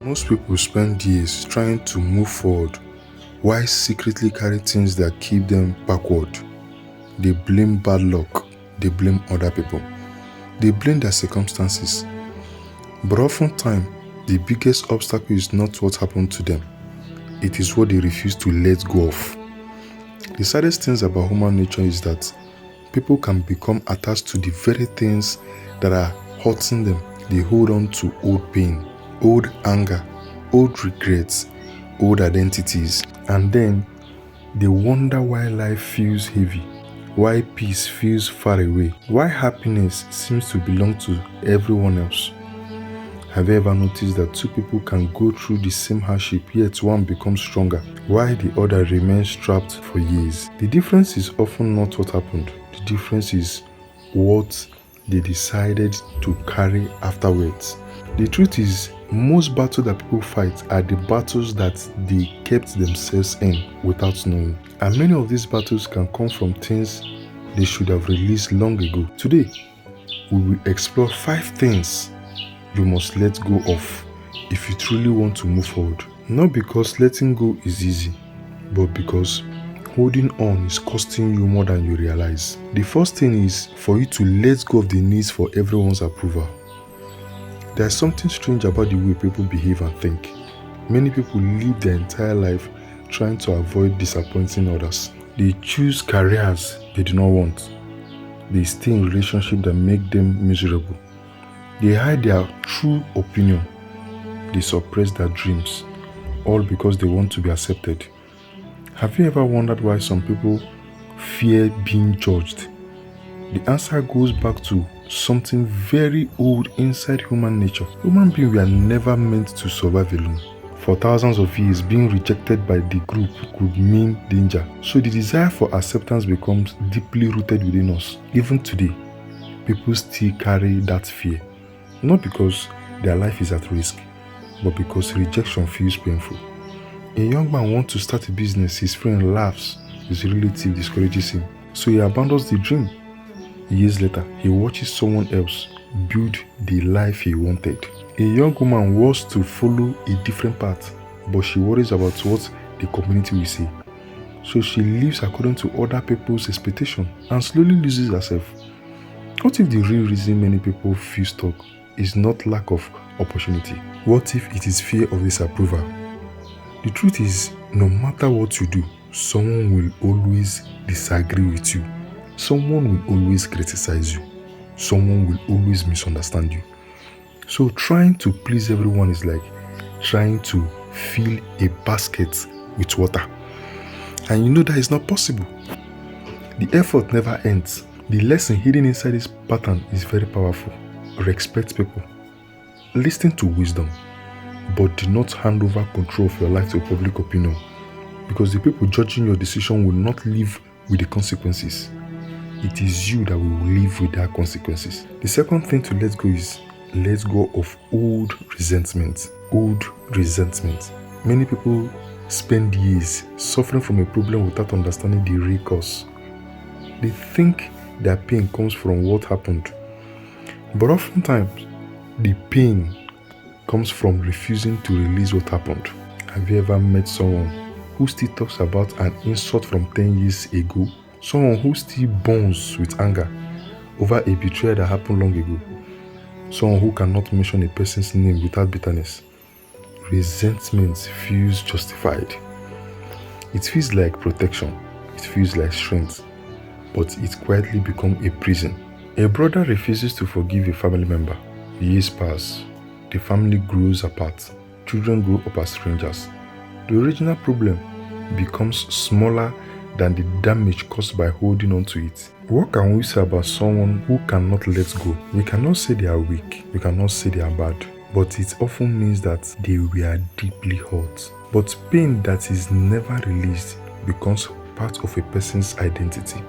Most people spend years trying to move forward while secretly carry things that keep them backward. They blame bad luck, they blame other people, they blame their circumstances. But oftentimes, the biggest obstacle is not what happened to them, it is what they refuse to let go of. The saddest things about human nature is that people can become attached to the very things that are hurting them. They hold on to old pain, old anger, old regrets, old identities, and then they wonder why life feels heavy, why peace feels far away, why happiness seems to belong to everyone else. Have you ever noticed that two people can go through the same hardship yet one becomes stronger while the other remains trapped for years? The difference is often not what happened, the difference is what they decided to carry afterwards. The truth is, most battles that people fight are the battles that they kept themselves in without knowing. And many of these battles can come from things they should have released long ago. Today, we will explore 5 things you must let go of if you truly want to move forward. Not because letting go is easy, but because holding on is costing you more than you realize. The first thing is for you to let go of the needs for everyone's approval. There's something strange about the way people behave and think. Many people live their entire life trying to avoid disappointing others. They choose careers they do not want. They stay in relationships that make them miserable. They hide their true opinion. They suppress their dreams, all because they want to be accepted. Have you ever wondered why some people fear being judged? The answer goes back to something very old inside human nature. Human beings were never meant to survive alone. For thousands of years, being rejected by the group could mean danger. So the desire for acceptance becomes deeply rooted within us. Even today, people still carry that fear. Not because their life is at risk, but because rejection feels painful. A young man wants to start a business, his friend laughs, his relative discourages him, so he abandons the dream. Years later, he watches someone else build the life he wanted. A young woman wants to follow a different path, but she worries about what the community will say. So she lives according to other people's expectations and slowly loses herself. What if the real reason many people feel stuck is not lack of opportunity? What if it is fear of disapproval? The truth is, no matter what you do, someone will always disagree with you. Someone will always criticize you. Someone will always misunderstand you. So trying to please everyone is like trying to fill a basket with water. And you know that is not possible. The effort never ends. The lesson hidden inside this pattern is very powerful. Respect people. Listen to wisdom. But do not hand over control of your life to public opinion. Because the people judging your decision will not live with the consequences. It is you that will live with their consequences. The second thing to let go is let go of old resentment. Old resentment. Many people spend years suffering from a problem without understanding the real cause. They think their pain comes from what happened. But oftentimes, the pain comes from refusing to release what happened. Have you ever met someone who still talks about an insult from 10 years ago? Someone who still burns with anger over a betrayal that happened long ago? Someone who cannot mention a person's name without bitterness? Resentment feels justified. It feels like protection. It feels like strength. But it quietly becomes a prison. A brother refuses to forgive a family member. Years pass. The family grows apart. Children grow up as strangers. The original problem becomes smaller than the damage caused by holding on to it. What can we say about someone who cannot let go? We cannot say they are weak. We cannot say they are bad. But it often means that they were deeply hurt. But pain that is never released becomes part of a person's identity.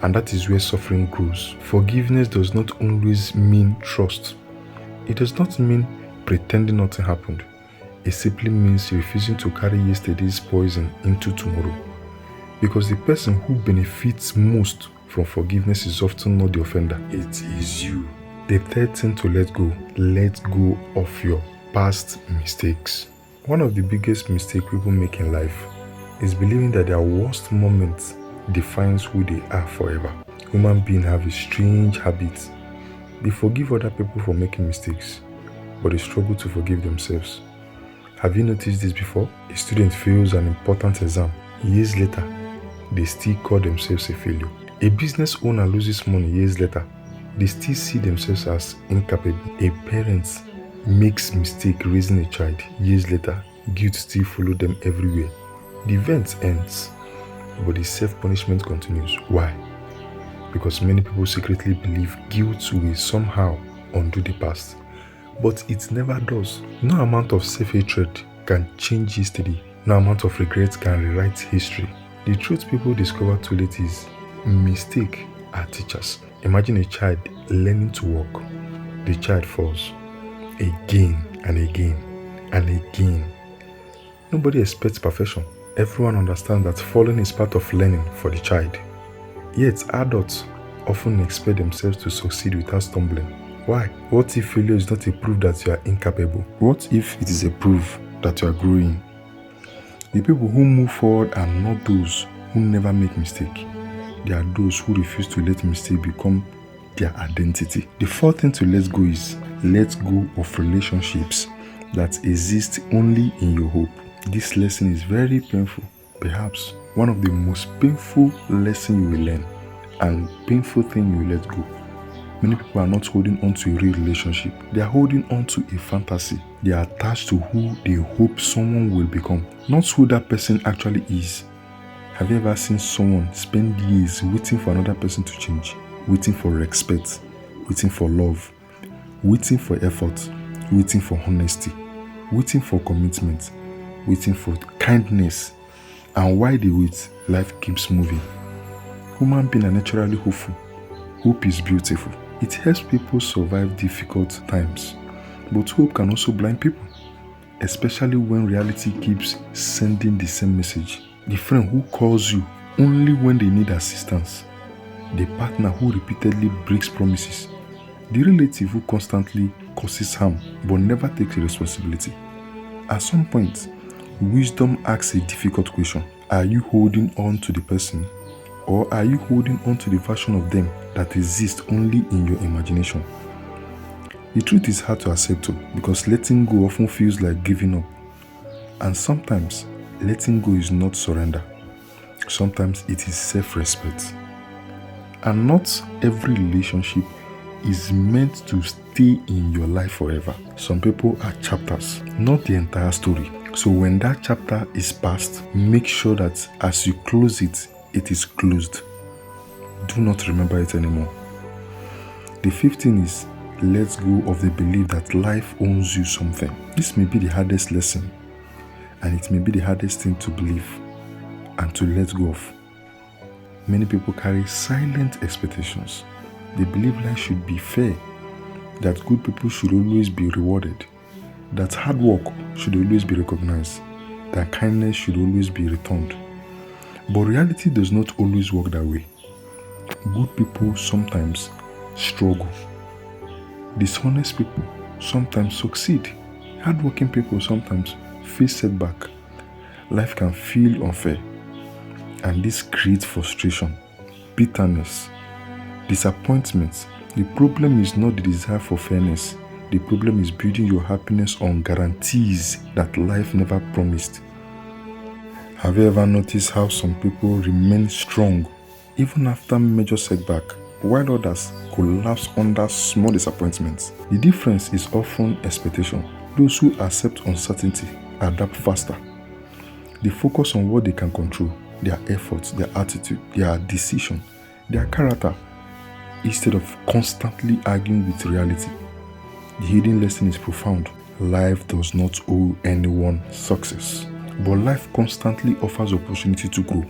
And that is where suffering grows. Forgiveness does not always mean trust. It does not mean pretending nothing happened. It simply means refusing to carry yesterday's poison into tomorrow. Because the person who benefits most from forgiveness is often not the offender. It is you. The third thing to let go of your Past mistakes. One of the biggest mistakes people make in life is believing that their worst moment defines who they are forever. Human beings have a strange habit. They forgive other people for making mistakes, but they struggle to forgive themselves. Have you noticed this before? A student fails an important exam. Years later, they still call themselves a failure. A business owner loses money years later. They still see themselves as incapable. A parent makes mistake raising a child. Years later, guilt still follows them everywhere. The event ends, but the self-punishment continues. Why? Because many people secretly believe guilt will somehow undo the past. But it never does. No amount of self-hatred can change yesterday. No amount of regret can rewrite history. The truth people discover too late is mistakes are teachers. Imagine a child learning to walk. The child falls again and again and again. Nobody expects perfection. Everyone understands that falling is part of learning for the child. Yet adults often expect themselves to succeed without stumbling. Why? What if failure is not a proof that you are incapable? What if it is a proof that you are growing? The people who move forward are not those who never make mistake. They are those who refuse to let mistake become their identity. The fourth thing to let go is let go of relationships that exist only in your hope. This lesson is very painful. Perhaps one of the most painful lessons you will learn and painful thing you will let go. Many people are not holding on to a real relationship. They are holding on to a fantasy. They are attached to who they hope someone will become, not who that person actually is. Have you ever seen someone spend years waiting for another person to change? Waiting for respect, waiting for love, waiting for effort, waiting for honesty, waiting for commitment, waiting for kindness. And while they wait, life keeps moving. Human beings are naturally hopeful. Hope is beautiful. It helps people survive difficult times. But hope can also blind people, especially when reality keeps sending the same message. The friend who calls you only when they need assistance. The partner who repeatedly breaks promises. The relative who constantly causes harm but never takes responsibility. At some point, wisdom asks a difficult question. Are you holding on to the person, or are you holding on to the version of them that exists only in your imagination? The truth is hard to accept because letting go often feels like giving up. And sometimes, letting go is not surrender. Sometimes it is self-respect. And not every relationship is meant to stay in your life forever. Some people are chapters, not the entire story. So when that chapter is past, make sure that as you close it, it is closed. Do not remember it anymore. The fifth thing is let go of the belief that life owes you something. This may be the hardest lesson, and it may be the hardest thing to believe and to let go of. Many people carry silent expectations. They believe life should be fair, that good people should always be rewarded, that hard work should always be recognized, that kindness should always be returned. But reality does not always work that way. Good people sometimes struggle. Dishonest people sometimes succeed. Hardworking people sometimes face setback. Life can feel unfair, and this creates frustration, bitterness, disappointment. The problem is not the desire for fairness. The problem is building your happiness on guarantees that life never promised. Have you ever noticed how some people remain strong even after major setback, while others collapse under small disappointments? The difference is often expectation. Those who accept uncertainty adapt faster. They focus on what they can control, their efforts, their attitude, their decision, their character, instead of constantly arguing with reality. The hidden lesson is profound. Life does not owe anyone success, but life constantly offers opportunity to grow.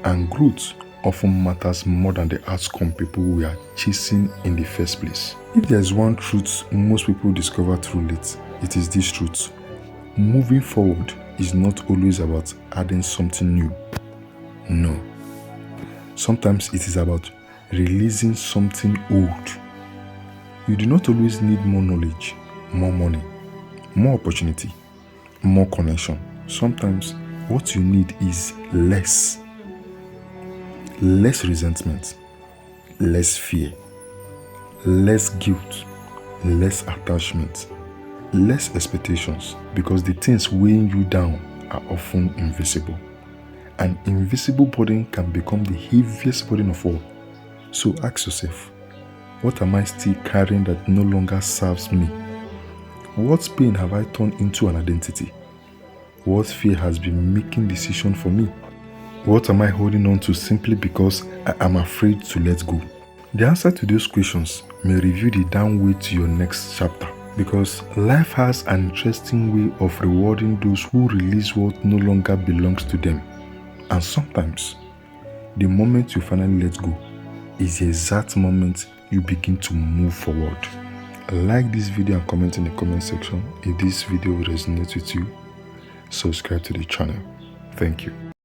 And growth often matters more than the outcome people we are chasing in the first place. If there is one truth most people discover too late, it is this truth. Moving forward is not always about adding something new. No. Sometimes it is about releasing something old. You do not always need more knowledge, more money, more opportunity, more connection. Sometimes what you need is less resentment, less fear, less guilt, less attachment, less expectations, because the things weighing you down are often invisible. An invisible burden can become the heaviest burden of all. So ask yourself, what am I still carrying that no longer serves me? What pain have I turned into an identity? What fear has been making decision for me? What am I holding on to simply because I am afraid to let go? The answer to those questions may reveal the downway to your next chapter, because life has an interesting way of rewarding those who release what no longer belongs to them. And sometimes, the moment you finally let go is the exact moment you begin to move forward. Like this video and comment in the comment section if this video resonates with you. Subscribe to the channel. Thank you.